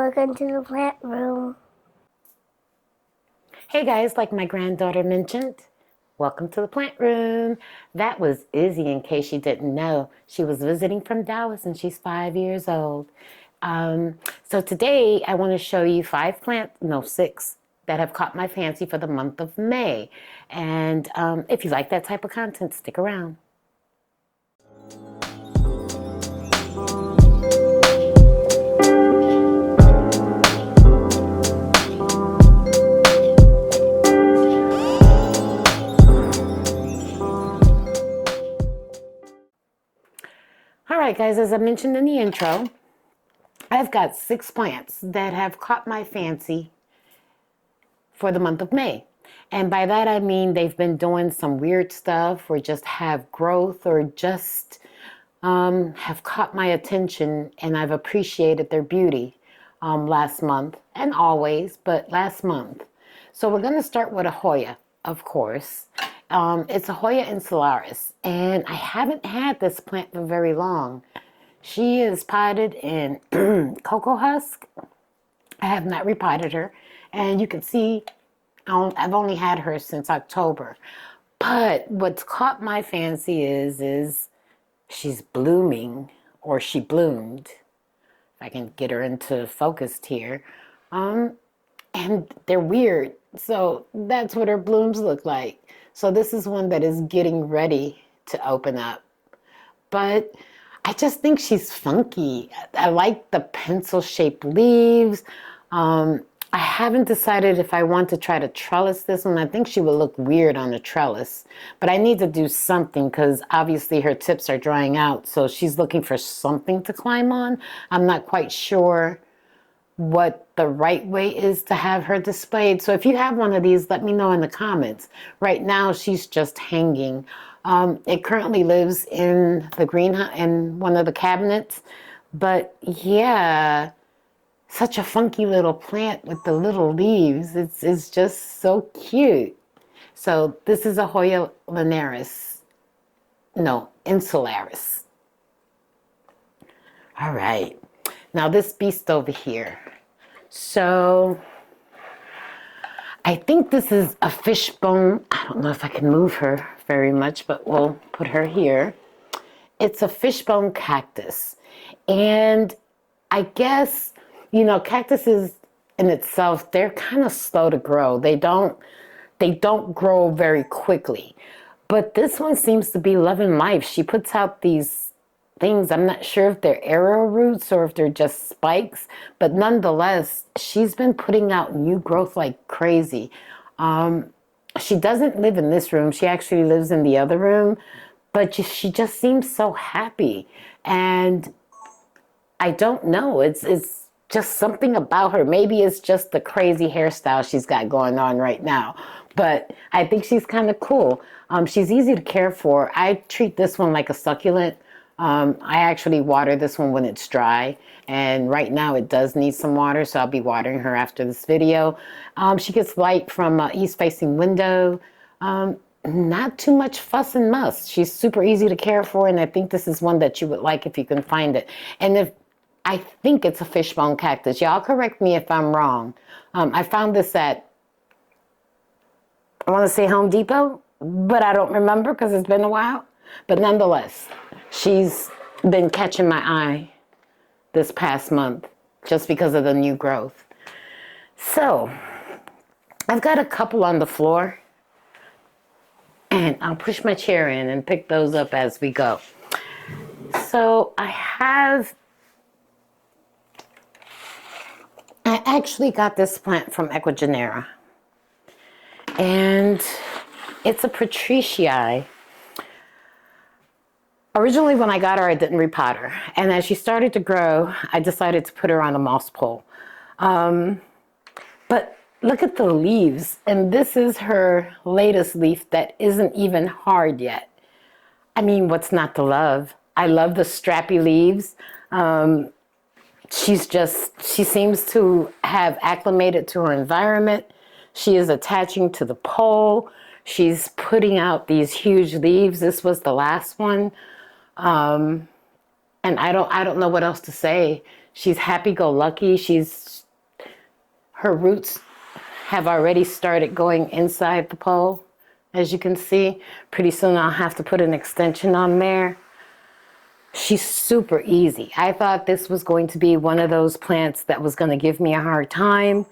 Welcome to the plant room. Hey guys, like my granddaughter mentioned, welcome to the plant room. That was Izzy, in case you didn't know. She was visiting from Dallas and she's 5 years old. So today I want to show you six, that have caught my fancy for the month of May. And if you like that type of content, stick around. All right, guys, as I mentioned in the intro, I've got 6 plants that have caught my fancy for the month of May. And by that, I mean they've been doing some weird stuff or just have growth or just have caught my attention, and I've appreciated their beauty last month and always, but last month. So we're going to start with a Hoya, of course. It's a Hoya insularis, and I haven't had this plant for very long. She is potted in cocoa husk. I have not repotted her, and you can see I've only had her since October. But what's caught my fancy is she's blooming, or she bloomed. If I can get her into focused here. And they're weird. So that's what her blooms look like. So this is one that is getting ready to open up. But I just think she's funky. I like the pencil-shaped leaves. I haven't decided if I want to try to trellis this one. I think she would look weird on a trellis. But I need to do something because obviously her tips are drying out. So she's looking for something to climb on. I'm not quite sure what the right way is to have her displayed. So if you have one of these, let me know in the comments. Right now, she's just hanging. It currently lives in the greenhouse, in one of the cabinets. But yeah, such a funky little plant with the little leaves. It's just so cute. So this is a Hoya insularis. All right. Now this beast over here. So I think this is a fishbone. I don't know if I can move her very much, but we'll put her here. It's a fishbone cactus. And I guess, cactuses in itself, they're kind of slow to grow. They don't grow very quickly. But this one seems to be loving life. She puts out these things. I'm not sure if they're arrow roots or if they're just spikes, but nonetheless, she's been putting out new growth like crazy. She doesn't live in this room. She actually lives in the other room, but she just seems so happy. And I don't know, it's just something about her. Maybe it's just the crazy hairstyle she's got going on right now, but I think she's kind of cool. She's easy to care for. I treat this one like a succulent. I actually water this one when it's dry, and right now it does need some water, so I'll be watering her after this video. She gets light from an east-facing window. Not too much fuss and muss. She's super easy to care for, and I think this is one that you would like if you can find it. And I think it's a fishbone cactus. Y'all correct me if I'm wrong. I found this at, I want to say Home Depot, but I don't remember because it's been a while. But nonetheless, she's been catching my eye this past month just because of the new growth. So I've got a couple on the floor, and I'll push my chair in and pick those up as we go. So I actually got this plant from Ecuador, and it's a patriciae. Originally, when I got her, I didn't repot her. And as she started to grow, I decided to put her on a moss pole. But look at the leaves. And this is her latest leaf that isn't even hard yet. I mean, what's not to love? I love the strappy leaves. She seems to have acclimated to her environment. She is attaching to the pole. She's putting out these huge leaves. This was the last one. And I don't know what else to say. She's happy-go-lucky. Her roots have already started going inside the pole, as you can see. Pretty soon I'll have to put an extension on there. She's super easy. I thought this was going to be one of those plants that was going to give me a hard time.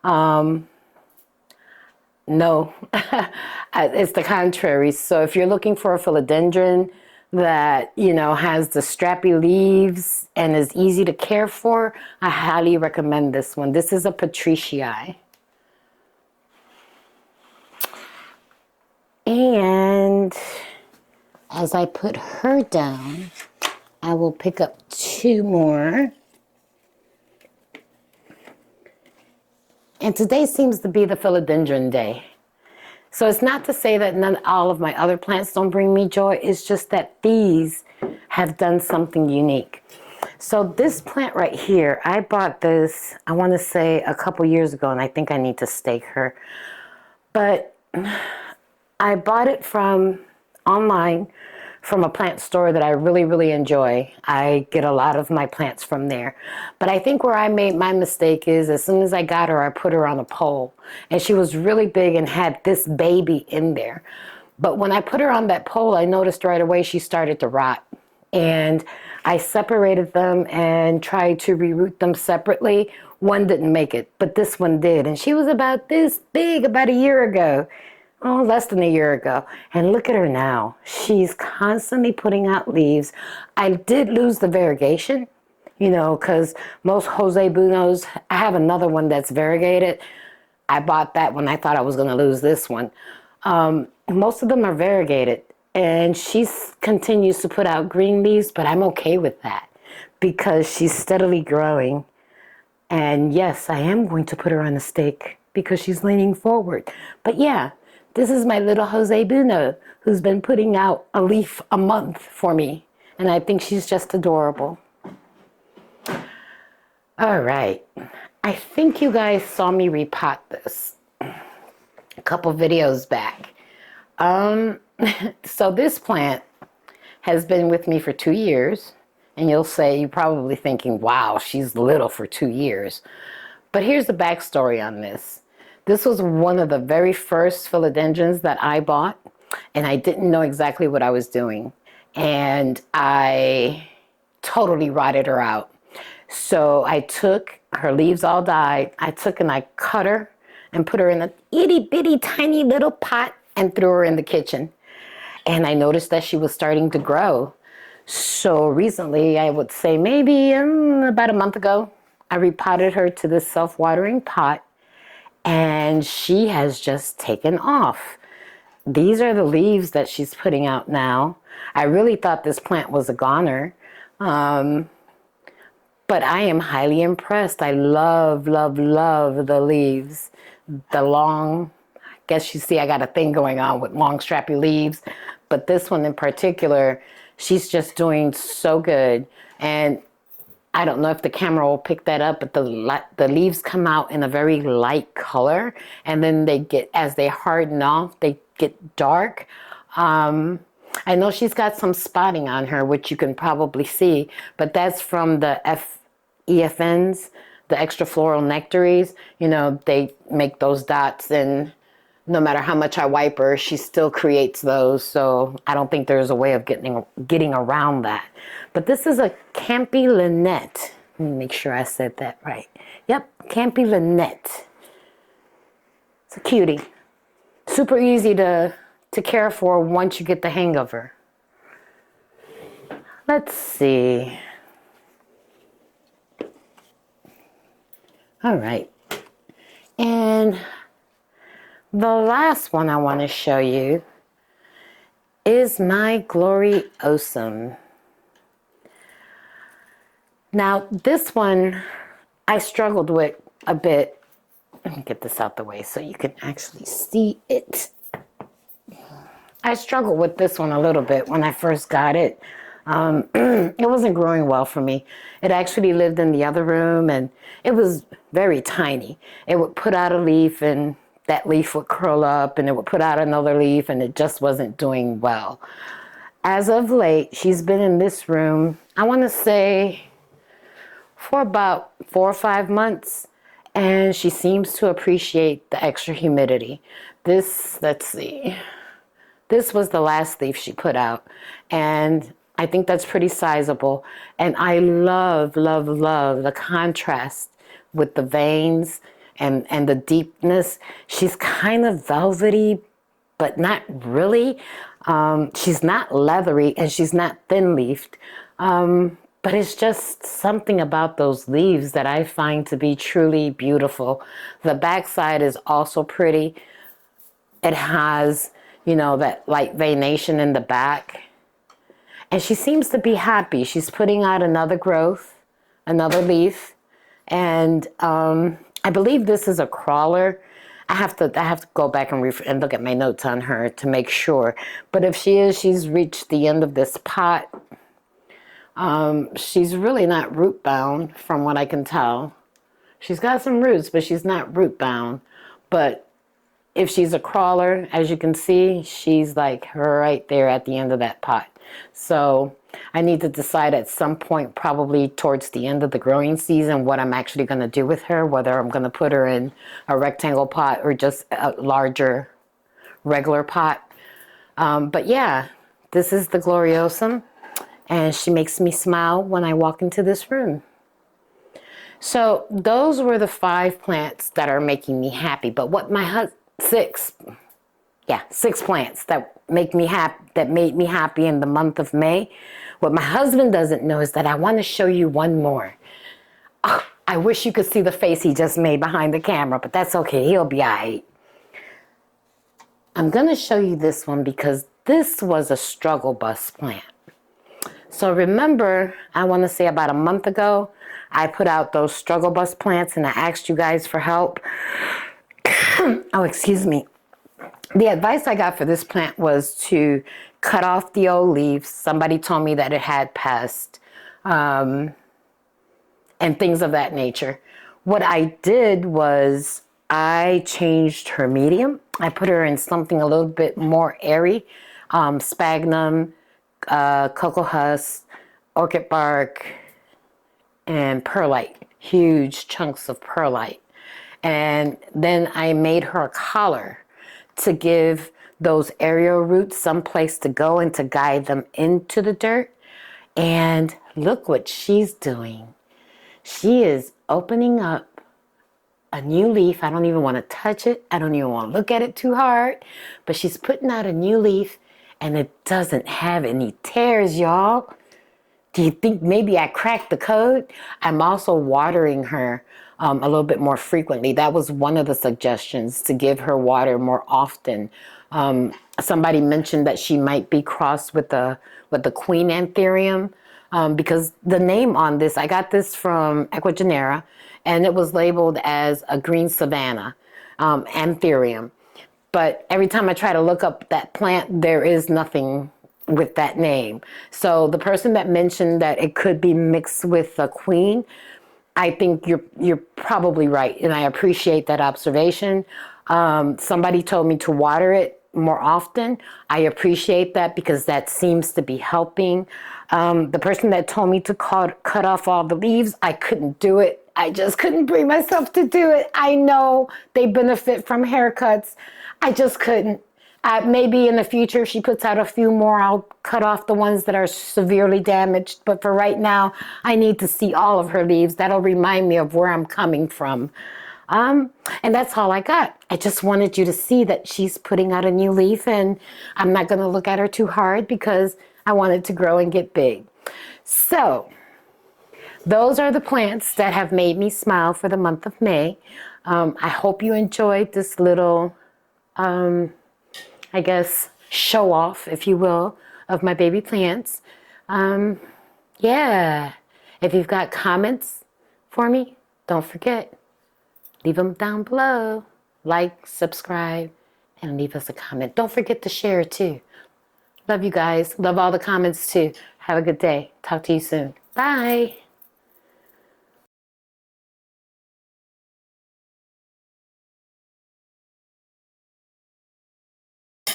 No, it's the contrary. So if you're looking for a philodendron that, you know, has the strappy leaves and is easy to care for, I highly recommend this one. This is a patriciae. And as I put her down, I will pick up two more. And today seems to be the philodendron day. So it's not to say that all of my other plants don't bring me joy. It's just that these have done something unique. So this plant right here, I bought this, I want to say a couple years ago, and I think I need to stake her. But I bought it from online, from a plant store that I really, really enjoy. I get a lot of my plants from there. But I think where I made my mistake is as soon as I got her, I put her on a pole. And she was really big and had this baby in there. But when I put her on that pole, I noticed right away she started to rot. And I separated them and tried to reroot them separately. One didn't make it, but this one did. And she was about this big about a year ago. Oh, less than a year ago. And look at her now. She's constantly putting out leaves. I did lose the variegation, you know, because most Jose Buonos, I have another one that's variegated. I bought that when I thought I was going to lose this one. Most of them are variegated. And she continues to put out green leaves, but I'm okay with that because she's steadily growing. And yes, I am going to put her on a stake because she's leaning forward. But yeah. This is my little Jose Buono, who's been putting out a leaf a month for me. And I think she's just adorable. All right. I think you guys saw me repot this a couple videos back. So this plant has been with me for 2 years. And you're probably thinking, wow, she's little for 2 years. But here's the backstory on this. This was one of the very first philodendrons that I bought, and I didn't know exactly what I was doing. And I totally rotted her out. So I took, her leaves all died, I took and I cut her and put her in a itty bitty tiny little pot and threw her in the kitchen. And I noticed that she was starting to grow. So recently, I would say maybe about a month ago, I repotted her to this self-watering pot. And she has just taken off. These are the leaves that she's putting out now. I really thought this plant was a goner. But I am highly impressed. I love, love, love the leaves. The long, I guess you see I got a thing going on with long strappy leaves. But this one in particular, she's just doing so good. And I don't know if the camera will pick that up, but the leaves come out in a very light color, and then as they harden off, they get dark. I know she's got some spotting on her, which you can probably see, but that's from the EFNs, the extra floral nectaries. You know, they make those dots, and no matter how much I wipe her, she still creates those. So I don't think there's a way of getting around that. But this is a campii-lyette. Let me make sure I said that right. Yep, campii-lyette. It's a cutie. Super easy to care for once you get the hang of her. Let's see. All right. And the last one I want to show you is my gloriosum. Now, this one I struggled with a bit. Let me get this out the way so you can actually see it. I struggled with this one a little bit when I first got it. It wasn't growing well for me. It actually lived in the other room, and it was very tiny. It would put out a leaf, and that leaf would curl up, and it would put out another leaf, and it just wasn't doing well. As of late, she's been in this room, I want to say for about 4 or 5 months, and she seems to appreciate the extra humidity. This, let's see, this was the last leaf she put out, and I think that's pretty sizable. And I love, love, love the contrast with the veins and the deepness. She's kind of velvety, but not really. She's not leathery and she's not thin-leafed. But it's just something about those leaves that I find to be truly beautiful. The backside is also pretty. It has, you know, that light veination in the back. And she seems to be happy. She's putting out another growth, another leaf. And I believe this is a crawler. I have to go back and look at my notes on her to make sure. But if she is, she's reached the end of this pot. She's really not root bound from what I can tell. She's got some roots, but she's not root bound. But if she's a crawler, as you can see, she's like right there at the end of that pot. So I need to decide at some point, probably towards the end of the growing season, what I'm actually going to do with her, whether I'm going to put her in a rectangle pot or just a larger regular pot. But yeah, this is the gloriosum, and she makes me smile when I walk into this room. So those were the 5 plants that are making me happy. But what my 6 plants that make me happy, that made me happy in the month of May. What my husband doesn't know is that I want to show you one more. Oh, I wish you could see the face he just made behind the camera, but that's okay. He'll be all right. I'm going to show you this one because this was a struggle bus plant. So remember, I want to say about a month ago, I put out those struggle bus plants and I asked you guys for help. Oh, excuse me. The advice I got for this plant was to cut off the old leaves. Somebody told me that it had pest and things of that nature. What I did was I changed her medium. I put her in something a little bit more airy, sphagnum, cocoa husk, orchid bark, and perlite, huge chunks of perlite. And then I made her a collar to give those aerial roots some place to go and to guide them into the dirt. And look what she's doing. She is opening up a new leaf. I don't even want to touch it. I don't even want to look at it too hard. But she's putting out a new leaf and it doesn't have any tears, y'all. Do you think maybe I cracked the code? I'm also watering her a little bit more frequently. That was one of the suggestions, to give her water more often. Somebody mentioned that she might be crossed with the queen Anthurium, because the name on this, I got this from Ecuagenera, and it was labeled as a green savanna, Anthurium. But every time I try to look up that plant, there is nothing with that name. So the person that mentioned that it could be mixed with a queen, I think you're probably right, and I appreciate that observation. Somebody told me to water it more often. I appreciate that because that seems to be helping. The person that told me to cut off all the leaves, I couldn't do it. I just couldn't bring myself to do it. I know they benefit from haircuts. I just couldn't. Maybe in the future, if she puts out a few more, I'll cut off the ones that are severely damaged. But for right now, I need to see all of her leaves. That'll remind me of where I'm coming from. And that's all I got. I just wanted you to see that she's putting out a new leaf, and I'm not going to look at her too hard because I want it to grow and get big. So those are the plants that have made me smile for the month of May. I hope you enjoyed this little I guess, show off, if you will, of my baby plants. Yeah, if you've got comments for me, don't forget, leave them down below. Like, subscribe, and leave us a comment. Don't forget to share too. Love you guys. Love all the comments too. Have a good day. Talk to you soon. Bye.